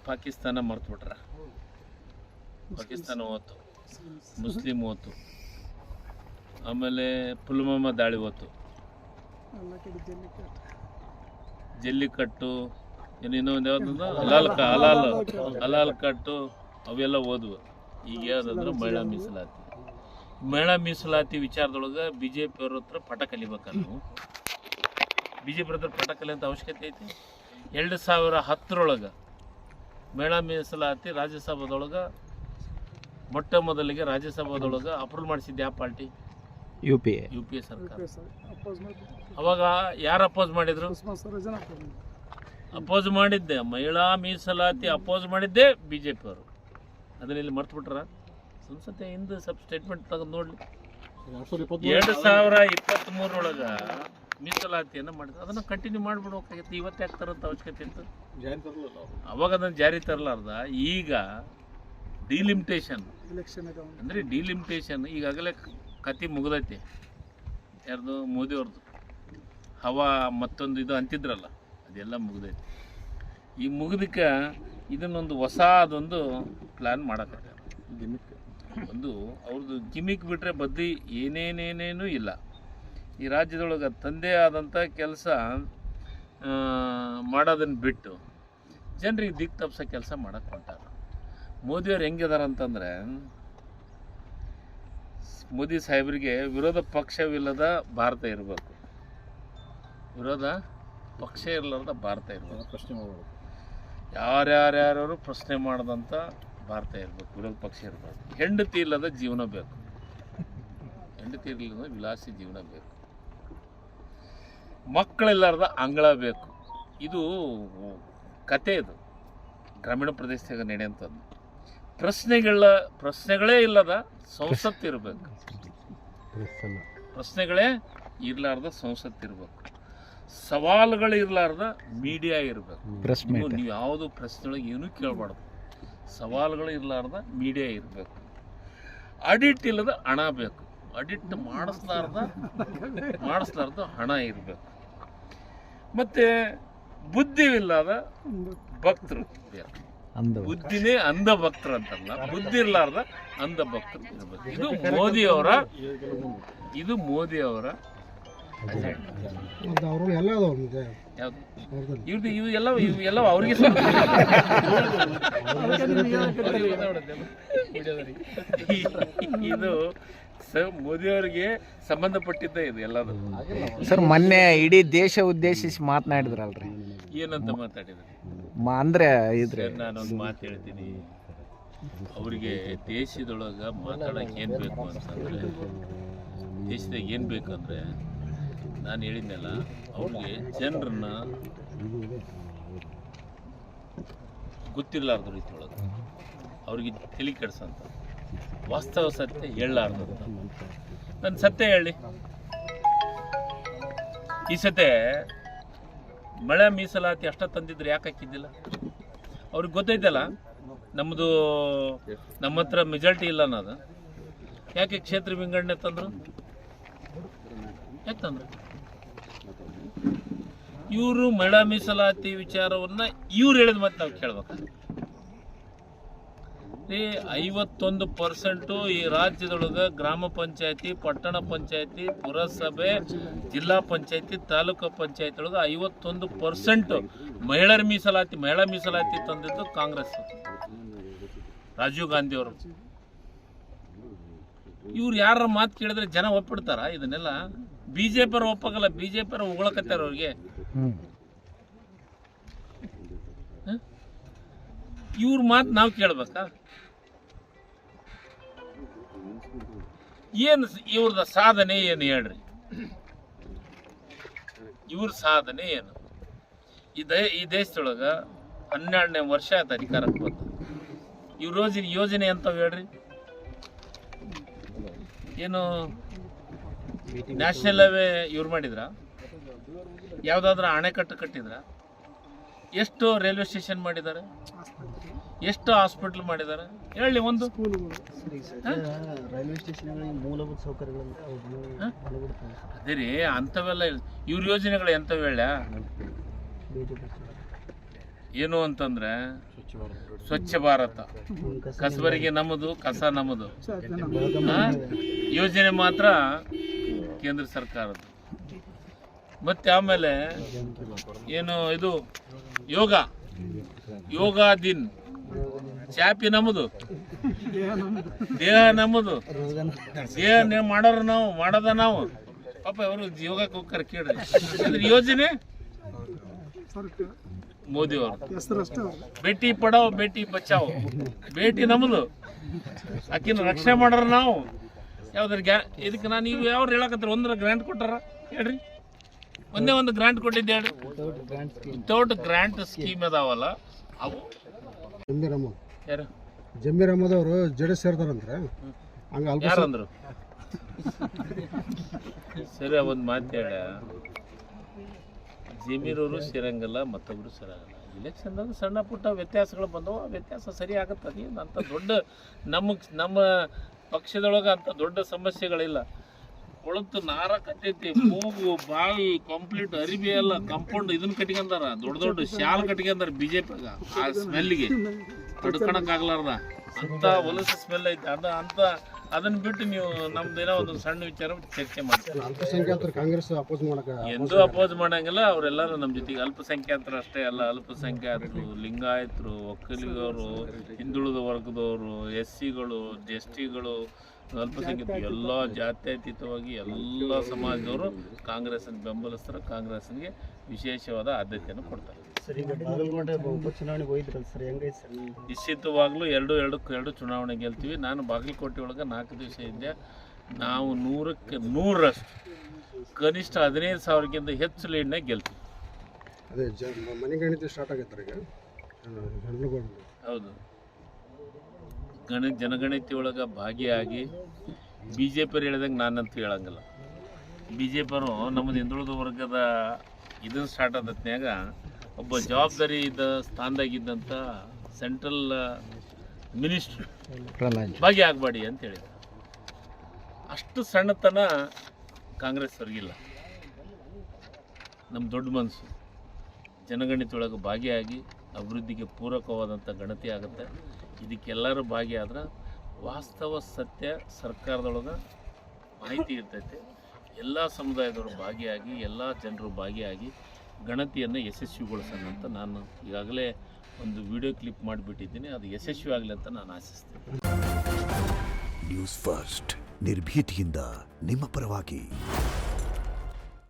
ಪಾಕಿಸ್ತಾನ ಮರ್ತುಬಿಟ್ರ. ಪಾಕಿಸ್ತಾನ ಹೋತು, ಮುಸ್ಲಿಂ ಹೋತು, ಆಮೇಲೆ ಪುಲ್ವಾಮಾ ದಾಳಿ ಹೋತು, ಜಲ್ಲಿಕಟ್ಟು, ಇನ್ನೊಂದು ಯಾವ್ದು ಹಲಾಲ್ ಕಟ್ಟು ಅವೆಲ್ಲ ಓದ್ವು. ಈಗ ಯಾವುದಂದ್ರೆ ಮಹಿಳಾ ಮೀಸಲಾತಿ. ಮಹಿಳಾ ಮೀಸಲಾತಿ ವಿಚಾರದೊಳಗೆ ಬಿ ಜೆ ಪಿಯವ್ರ ಹತ್ರ ಪಟ ಕಲಿಬೇಕಲ್ಲ. ನಾವು ಬಿ ಜೆ ಪಿ ಹತ್ರ ಪಟ ಕಲಿಯಂಥ ಅವಶ್ಯಕತೆ ಐತಿ. 2010 ಮಹಿಳಾ ಮೀಸಲಾತಿ ರಾಜ್ಯಸಭಾದೊಳಗೆ ಮೊಟ್ಟ ಮೊದಲಿಗೆ ರಾಜ್ಯಸಭಾದೊಳಗೆ ಅಪ್ರೂವ್ ಮಾಡಿಸಿದ್ದು ಯಾವ ಪಾರ್ಟಿ? ಯು ಪಿ ಎ ಸರ್ಕಾರ. ಅವಾಗ ಯಾರು ಅಪೋಸ್ ಮಾಡಿದ್ರು? ಅಪೋಸ್ ಮಾಡಿದ್ದೆ ಮಹಿಳಾ ಮೀಸಲಾತಿ ಅಪೋಸ್ ಮಾಡಿದ್ದೆ ಬಿ ಜೆ ಪಿ ಅವರು. ಅದನ್ನ ಇಲ್ಲಿ ಮರ್ತು ಬಿಟ್ರ? ಸಂಸತ್ತೆ ಹಿಂದೆ ಸ್ವಲ್ಪ ಸ್ಟೇಟ್ಮೆಂಟ್ ತೆಗೆದು ನೋಡ್ಲಿ. 2023 ಮೀಸಲಾತಿಯನ್ನು ಮಾಡಿದ್ರು. ಅದನ್ನು ಕಂಟಿನ್ಯೂ ಮಾಡಿಬಿಡ್ಬೇಕಾಗಿತ್ತು. ಇವತ್ತು ಯಾಕೆ ತರೋಂಥ ಅವಶ್ಯಕತೆ ಇತ್ತು? ಅವಾಗ ಅದನ್ನು ಜಾರಿ ತರಲಾರ್ದ ಈಗ ಡಿಲಿಮಿಟೇಷನ್ ಅಂದರೆ ಡಿಲಿಮಿಟೇಷನ್ ಈಗಾಗಲೇ ಕತೆ ಮುಗಿದೈತಿ. ಯಾರ್ದು? ಮೋದಿಯವ್ರದ್ದು ಹವಾ ಮತ್ತೊಂದು ಇದು ಅಂತಿದ್ರಲ್ಲ, ಅದೆಲ್ಲ ಮುಗಿದೈತಿ. ಈ ಮುಗಿದಕ್ಕೆ ಇದನ್ನೊಂದು ಹೊಸದೊಂದು ಪ್ಲ್ಯಾನ್ ಮಾಡಕತ್ತಾರೆ. ಒಂದು ಅವ್ರದ್ದು ಗಿಮಿಕ್ ಬಿಟ್ಟರೆ ಬದ್ದಿ ಏನೇನೇನೇನೂ ಇಲ್ಲ. ಈ ರಾಜ್ಯದೊಳಗೆ ತಂದೆ ಆದಂಥ ಕೆಲಸ ಮಾಡೋದನ್ನು ಬಿಟ್ಟು ಜನರಿಗೆ ದಿಕ್ಕು ತಪ್ಪಿಸೋ ಕೆಲಸ ಮಾಡಕ್ಕೆ ಹೊಂಟಾರ. ಮೋದಿಯವ್ರು ಹೆಂಗಿದಾರ ಅಂತಂದರೆ, ಮೋದಿ ಸಾಹೇಬರಿಗೆ ವಿರೋಧ ಪಕ್ಷವಿಲ್ಲದ ಭಾರತ ಇರಬೇಕು, ವಿರೋಧ ಪಕ್ಷ ಇರಲಾರ್ದ ಭಾರತ ಇರಬೇಕು, ಪ್ರಶ್ನೆ ಮಾಡಬೇಕು, ಯಾರ್ಯಾರ್ಯಾರು ಪ್ರಶ್ನೆ ಮಾಡದಂಥ ಭಾರತ ಇರಬೇಕು, ವಿರೋಧ ಪಕ್ಷ ಇರಬೇಕು. ಹೆಂಡತಿ ಇಲ್ಲದ ಜೀವನ ಬೇಕು, ಹೆಂಡತಿ ಇರಲಿಲ್ಲದ ವಿಲಾಸಿ ಜೀವನ ಬೇಕು, ಮಕ್ಕಳಿಲ್ಲಾರ್ದ ಅಂಗಳ ಬೇಕು. ಇದು ಕತೆ. ಇದು ಗ್ರಾಮೀಣ ಪ್ರದೇಶದಾಗ ನಡೆಯುವಂಥದ್ದು. ಪ್ರಶ್ನೆಗಳೇ ಇಲ್ಲದ ಸಂಸತ್ತು ಇರಬೇಕು, ಪ್ರಶ್ನೆಗಳೇ ಇರಲಾರ್ದ ಸಂಸತ್ತು ಇರಬೇಕು, ಸವಾಲುಗಳು ಇರಲಾರ್ದ ಮೀಡಿಯಾ ಇರಬೇಕು. ನೀವು ಯಾವುದು ಪ್ರಶ್ನೆಗಳಿಗೆ ಏನೂ ಕೇಳಬಾರ್ದು. ಸವಾಲುಗಳು ಇರಲಾರ್ದ ಮೀಡಿಯಾ ಇರಬೇಕು. ಅಡಿಟ್ ಇಲ್ಲದ ಹಣ ಬೇಕು, ಅಡಿಟ್ ಮಾಡಿಸ್ಲಾರ್ದ ಹಣ ಇರಬೇಕು. ಮತ್ತು ಬುದ್ಧಿವಿಲ್ಲದ ಭಕ್ತರು ಬೇಕು. ಬುದ್ಧಿನೇ ಅಂಧ ಭಕ್ತರು ಅಂತಲ್ಲ, ಬುದ್ಧಿ ಇರಲಾರ್ದ ಅಂಧ ಭಕ್ತರು ಇರಬೇಕು. ಇದು ಮೋದಿಯವರ ಇವೆಲ್ಲ ಅವ್ರಿಗೆ ಇದು ಮೋದಿಯವರಿಗೆ ಸಂಬಂಧಪಟ್ಟಿದ್ದ ಇದು ಎಲ್ಲದು. ಸರ್, ಮೊನ್ನೆ ಇಡೀ ದೇಶ ಉದ್ದೇಶಿಸಿ ಮಾತನಾಡಿದ್ರಲ್ರಿ, ಏನಂತ ಮಾತಾಡಿದ್ರಿ? ಅಂದ್ರೆ ಇದ್ರೆ ನಾನೊಂದು ಮಾತು ಹೇಳ್ತೀನಿ. ಅವರಿಗೆ ದೇಶದೊಳಗೆ ಮಾತಾಡೋಕೆ ಏನು ಬೇಕು ಅಂತಂದರೆ, ದೇಶದಾಗ ಏನು ಬೇಕಂದ್ರೆ, ನಾನು ಹೇಳಿದ್ನಲ್ಲ, ಅವ್ರಿಗೆ ಜನರನ್ನ ಗೊತ್ತಿರಲಾರ್ದ ರೀತಿ ಒಳಗೆ ಅವ್ರಿಗೆ ತಲೆ ಕೆಡ್ಸಂತ ವಾಸ್ತವ ಸತ್ಯ ಹೇಳಲಾರ್ದಂತ. ನಾನು ಸತ್ಯ ಹೇಳಿ, ಈ ಸತೆ ಮಳೆ ಮೀಸಲಾತಿ ಅಷ್ಟ ತಂದಿದ್ರೆ ಯಾಕೆ ಹಾಕಿದ್ದಿಲ್ಲ? ಅವ್ರಿಗೆ ಗೊತ್ತೈತಲ್ಲ ನಮ್ಮ ಹತ್ರ ಮೆಜಾರಿಟಿ ಇಲ್ಲ ಅನ್ನೋದು. ಯಾಕೆ ಕ್ಷೇತ್ರ ವಿಂಗಡಣೆ ತಂದರು? ಯಾಕೆ ತಂದರು? ಇವರು ಮಹಿಳಾ ಮೀಸಲಾತಿ ವಿಚಾರವನ್ನು ಇವ್ರು ಹೇಳಿದ ಮತ್ತೆ ನಾವು ಕೇಳ್ಬೇಕಾದ್ರೆ 51% ಈ ರಾಜ್ಯದೊಳಗೆ ಗ್ರಾಮ ಪಂಚಾಯತಿ, ಪಟ್ಟಣ ಪಂಚಾಯತಿ, ಪುರಸಭೆ, ಜಿಲ್ಲಾ ಪಂಚಾಯತಿ, ತಾಲೂಕು ಪಂಚಾಯತಿ ಒಳಗೆ 51% ಮಹಿಳಾ ಮೀಸಲಾತಿ ತಂದಿದ್ದು ಕಾಂಗ್ರೆಸ್, ರಾಜೀವ್ ಗಾಂಧಿ ಅವರು. ಇವ್ರು ಯಾರ ಮಾತು ಕೇಳಿದ್ರೆ ಜನ ಒಪ್ಪಿಡ್ತಾರ? ಇದನ್ನೆಲ್ಲ ಬಿಜೆಪಿ ಅವರು ಒಪ್ಪಾಗಲ್ಲ. ಬಿಜೆಪಿ ಅವರು ಉಗಳಕತ್ತಾರ ಅವ್ರಿಗೆ. ಇವ್ರ ಮಾತು ನಾವು ಕೇಳ್ಬೇಕಾ? ಏನು ಇವ್ರದ ಸಾಧನೆ ಏನು ಹೇಳ್ರಿ? ಇವ್ರ ಸಾಧನೆ ಏನು? ಈ ದೇಶದೊಳಗೆ 12ನೇ ವರ್ಷ ಆಯ್ತು ಅಧಿಕಾರಕ್ಕೆ ಬಂದು. ಇವ್ರ ಯೋಜನೆ ಅಂತವ್ ಹೇಳ್ರಿ? ಏನು ನ್ಯಾಷನಲ್ ಹೈವೇ ಇವ್ರು ಮಾಡಿದ್ರ? ಯಾವುದಾದ್ರೂ ಅಣೆಕಟ್ಟು ಕಟ್ಟಿದ್ರ? ಎಷ್ಟು ರೈಲ್ವೆ ಸ್ಟೇಷನ್ ಮಾಡಿದ್ದಾರೆ? ಎಷ್ಟು ಹಾಸ್ಪಿಟಲ್ ಮಾಡಿದ್ದಾರೆ? ಹೇಳಿ ಒಂದು. ರೈಲ್ವೆ ಸ್ಟೇಷನ್ಗಳಿಗೆ ಮೂಲಭೂತ ಸೌಕರ್ಯಗಳು ಅದೇ ರೀ, ಅಂಥವೆಲ್ಲ ಇವ್ರ ಯೋಜನೆಗಳು ಎಂಥವು ಹೇಳ? ಏನು ಅಂತಂದರೆ ಸ್ವಚ್ಛ ಭಾರತ, ಕಸಬರಿಗೆ ನಮ್ಮದು, ಕಸ ನಮ್ಮದು. ಯೋಜನೆ ಮಾತ್ರ ಕೇಂದ್ರ ಸರ್ಕಾರದ್ದು. ಮತ್ತು ಆಮೇಲೆ ಏನು ಇದು ಯೋಗ ದಿನ್, ಚಾಪಿ ನಮ್ಮದು, ದೇಹ ನಮ್ಮದು, ದೇಹ ಮಾಡೋದ ನಾವು. ಪಾಪ ಅವರು ಯೋಗಕ್ಕೆ ಹೋಗ್ತಾರೆ ಕೇಳ್ರಿ. ಅದ್ರ ಯೋಜನೆ ಮೋದಿ ಅವರು. ಬೇಟಿ ಪಡಾವ್ ಬೇಟಿ ಬಚಾವ್, ಬೇಟಿ ನಮ್ಮದು, ಆಕಿನ ರಕ್ಷಣೆ ಮಾಡೋರು ನಾವು. ಯಾವ್ದಾರ ಇದಕ್ಕೆ ನಾನು ನೀವು ಯಾವ್ದು ಹೇಳಕತ್ತಾರೆ? ಒಂದರ ಗ್ರಾಂಟ್ ಕೊಟ್ಟಾರ ಹೇಳ್ರಿ? ಒಂದೇ ಒಂದು ಗ್ರಾಂಟ್ ಕೊಟ್ಟಿದ್ದೆ ಹೇಳ್ರಿ? ವಿತೌಟ್ ಗ್ರಾಂಟ್ ಸ್ಕೀಮ್ ಅದಾವಲ್ಲ ಅವು. ಯಾರು ಜಮೀರ್ ಅಹಮದ್ ಅವರು ಜಡೆ ಸೇರ್ತಾರಂದ್ರೆ ಯಾರಂದ್ರು? ಸರಿ, ಒಂದು ಮಾತು ಹೇಳ, ಜಮೀರವರು ಸೇರಂಗಲ್ಲ, ಮತ್ತೊಬ್ರು ಸೇರಂಗಲ್ಲ. ಇಲೆಕ್ಷನ್ದಾಗ ಸಣ್ಣ ಪುಟ್ಟ ವ್ಯತ್ಯಾಸಗಳು ಬಂದವು, ಆ ವ್ಯತ್ಯಾಸ ಸರಿ ಆಗತ್ತೆ. ಅದೇನು ಅಂತ ದೊಡ್ಡ ನಮ್ಮ ಪಕ್ಷದೊಳಗೆ ಅಂತ ದೊಡ್ಡ ಸಮಸ್ಯೆಗಳಿಲ್ಲ. ಕೊಳತು ನಾರಕತ್ತೈತಿ, ಮೂಗು ಬಾಯಿ ಕಂಪ್ಲೀಟ್ ಅರಿಬಿ ಎಲ್ಲ ಕಂಪೌಂಡ್ ಇದನ್ನ ಕಟ್ಕೊಂಡಾರ, ದೊಡ್ಡ ಶಾಲ್ ಕಟ್ಕೊಂಡಾರ BJP. ಆ ಸ್ಮೆಲ್ಗೆ ತಡ್ಕೊಳಕ್ಕಾಗ್ಲಾರ್ದ ಅಂತ ಹೊಲಸು ಸ್ಮೆಲ್ ಐತಿ. ಅದನ್ನ ಬಿಟ್ಟು ನೀವು ನಮ್ದೇನೋ ಒಂದು ಸಣ್ಣ ವಿಚಾರ ಚರ್ಚೆ ಮಾಡ್ತೀವಿ. ಅಲ್ಪಸಂಖ್ಯಾತರು ಕಾಂಗ್ರೆಸ್ ಅಪೋಸ್ ಮಾಡಕ್ಕೆ ಎಂದೂ ಅಪೋಸ್ ಮಾಡಂಗಿಲ್ಲ. ಅವರೆಲ್ಲರೂ ನಮ್ಮ ಜೊತೆಗೆ ಅಲ್ಪಸಂಖ್ಯಾತರು ಅಷ್ಟೇ ಅಲ್ಲ, ಅಲ್ಪಸಂಖ್ಯಾತರು, ಲಿಂಗಾಯತರು, ಒಕ್ಕಲಿಗರು, ಹಿಂದುಳಿದ ವರ್ಗದವರು, SCಗಳು, STಗಳು, ಅಲ್ಪಸಂಖ್ಯಾತರು, ಎಲ್ಲ ಜಾತ್ಯತೀತವಾಗಿ ಎಲ್ಲ ಸಮಾಜದವರು ಕಾಂಗ್ರೆಸ್ಸನ್ನು ಬೆಂಬಲಿಸ್ತಾರೆ. ಕಾಂಗ್ರೆಸ್ಸಿಗೆ ವಿಶೇಷವಾದ ಆದ್ಯತೆಯನ್ನು ಕೊಡ್ತಾರೆ. ಸರ್, ಈಗ ಬಾಗಲಕೋಟೆ ಉಪಚುನಾವಣೆಗೆ ಹೋಗಿದ್ರಲ್ಲ ಸರ್, ಹೆಂಗೈತೆ ಸರ್? ನಿಶ್ಚಿತವಾಗ್ಲೂ ಎರಡು ಚುನಾವಣೆ ಗೆಲ್ತೀವಿ. ನಾನು ಬಾಗಲಕೋಟೆ ಒಳಗೆ 4 ದಿವಸ ಇದ್ದೆ. ನಾವು 100ಕ್ಕೆ 100ರಷ್ಟು ಕನಿಷ್ಠ 15,000ಕ್ಕಿಂತ ಹೆಚ್ಚು ಲೀಡ್ನಾಗ ಗೆಲ್ತೀವಿ. ಅದೇ ಮನೆ ಗಣಿತ ಸ್ಟಾರ್ಟ್ ಆಗೈತೆ ಈಗ. ಹೌದು, ಜನಗಣತಿ ಒಳಗೆ ಭಾಗಿಯಾಗಿ BJP ಹೇಳಿದಂಗೆ ನಾನಂತೂ ಹೇಳಂಗಿಲ್ಲ. BJP ನಮ್ಮದು ಹಿಂದುಳಿದ ವರ್ಗದ ಇದನ್ನು ಸ್ಟಾರ್ಟ್ ಆದತ್ನ್ಯಾಗ ಒಬ್ಬ ಜವಾಬ್ದಾರಿ ಸ್ಥಾನದಾಗಿದ್ದಂಥ ಸೆಂಟ್ರಲ್ ಮಿನಿಸ್ಟ್ರು ಭಾಗಿಯಾಗಬೇಡಿ ಅಂತ ಹೇಳಿದ. ಅಷ್ಟು ಸಣ್ಣತನ ಕಾಂಗ್ರೆಸ್ ಅವ್ರಿಗಿಲ್ಲ. ನಮ್ಮ ದೊಡ್ಡ ಮನಸ್ಸು, ಜನಗಣತಿ ಒಳಗೆ ಭಾಗಿಯಾಗಿ ಅಭಿವೃದ್ಧಿಗೆ ಪೂರಕವಾದಂಥ ಗಣತಿ ಆಗುತ್ತೆ. ಇದಕ್ಕೆಲ್ಲರೂ ಭಾಗಿಯಾದ್ರೆ ವಾಸ್ತವ ಸತ್ಯ ಸರ್ಕಾರದೊಳಗೆ ಮಾಹಿತಿ ಇರ್ತೈತೆ. ಎಲ್ಲ ಸಮುದಾಯದವರು ಭಾಗಿಯಾಗಿ, ಎಲ್ಲ ಜನರು ಭಾಗಿಯಾಗಿ ಗಣತಿಯನ್ನು ಯಶಸ್ವಿಗೊಳಿಸೋಣ ಅಂತ ನಾನು ಈಗಾಗಲೇ ಒಂದು ವಿಡಿಯೋ ಕ್ಲಿಪ್ ಮಾಡಿಬಿಟ್ಟಿದ್ದೀನಿ. ಅದು ಯಶಸ್ವಿ ಆಗಲಿ ಅಂತ ನಾನು ಆಶಿಸ್ತೀನಿ. ನ್ಯೂಸ್ ಫಸ್ಟ್, ನಿರ್ಭೀತಿಯಿಂದ ನಿಮ್ಮ ಪರವಾಗಿ.